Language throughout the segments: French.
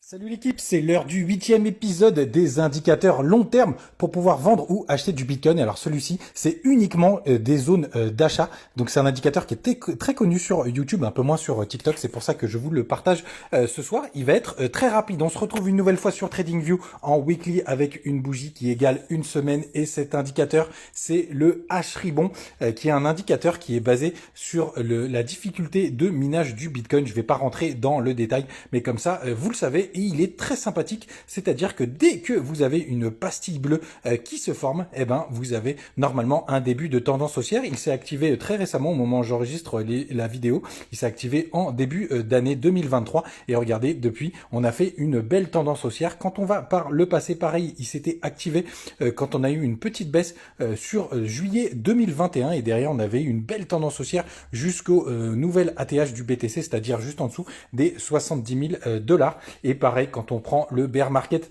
Salut l'équipe, c'est l'heure du 8e épisode des indicateurs long terme pour pouvoir vendre ou acheter du Bitcoin. Alors celui-ci, c'est uniquement des zones d'achat. Donc c'est un indicateur qui est très connu sur YouTube, un peu moins sur TikTok. C'est pour ça que je vous le partage ce soir. Il va être très rapide. On se retrouve une nouvelle fois sur TradingView en weekly avec une bougie qui égale une semaine. Et cet indicateur, c'est le H-Ribbon qui est un indicateur qui est basé sur la difficulté de minage du Bitcoin. Je ne vais pas rentrer dans le détail, mais comme ça, vous le savez. Et il est très sympathique, c'est-à-dire que dès que vous avez une pastille bleue qui se forme, eh ben vous avez normalement un début de tendance haussière. Il s'est activé très récemment au moment où j'enregistre la vidéo. Il s'est activé en début d'année 2023 et regardez, depuis, on a fait une belle tendance haussière. Quand on va par le passé, pareil, il s'était activé quand on a eu une petite baisse sur juillet 2021 et derrière on avait une belle tendance haussière jusqu'au nouvel ATH du BTC, c'est-à-dire juste en dessous des 70 000 $. Et pareil, quand on prend le bear market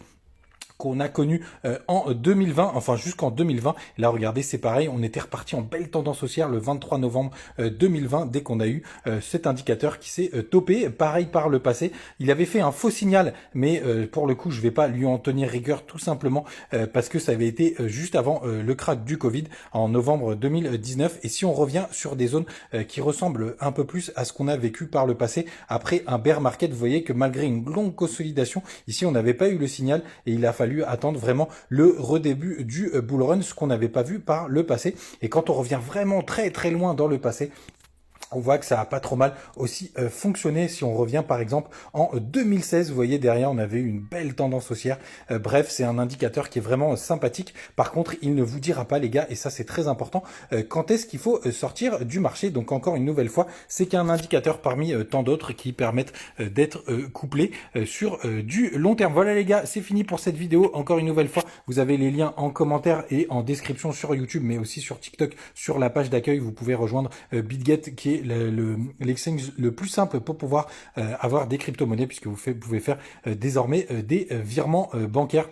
qu'on a connu en 2020, enfin jusqu'en 2020. Là, regardez, c'est pareil, on était reparti en belle tendance haussière le 23 novembre 2020, dès qu'on a eu cet indicateur qui s'est topé. Pareil par le passé, il avait fait un faux signal, mais pour le coup, je vais pas lui en tenir rigueur tout simplement parce que ça avait été juste avant le crack du Covid en novembre 2019. Et si on revient sur des zones qui ressemblent un peu plus à ce qu'on a vécu par le passé, après un bear market, vous voyez que malgré une longue consolidation, ici on n'avait pas eu le signal et il a fallu attendre vraiment le redébut du bull run, ce qu'on n'avait pas vu par le passé. Et quand on revient vraiment très très loin dans le passé, on voit que ça a pas trop mal aussi fonctionné. Si on revient par exemple en 2016, vous voyez derrière on avait une belle tendance haussière. Bref, c'est un indicateur qui est vraiment sympathique. Par contre, il ne vous dira pas les gars, et ça c'est très important, quand est-ce qu'il faut sortir du marché. Donc encore une nouvelle fois, c'est qu'un indicateur parmi tant d'autres qui permettent d'être couplés sur du long terme. Voilà les gars, c'est fini pour cette vidéo. Encore une nouvelle fois, vous avez les liens en commentaire et en description sur YouTube, mais aussi sur TikTok, sur la page d'accueil. Vous pouvez rejoindre BitGet qui est l'exchange le plus simple pour pouvoir avoir des crypto-monnaies, puisque vous pouvez faire désormais des virements bancaires.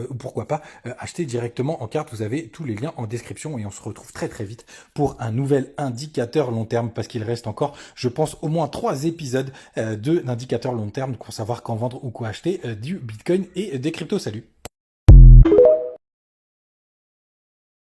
Ou pourquoi pas acheter directement en carte. Vous avez tous les liens en description et on se retrouve très très vite pour un nouvel indicateur long terme, parce qu'il reste encore, je pense, au moins 3 épisodes de l'indicateurs long terme pour savoir quand vendre ou quoi acheter du Bitcoin et des cryptos. Salut!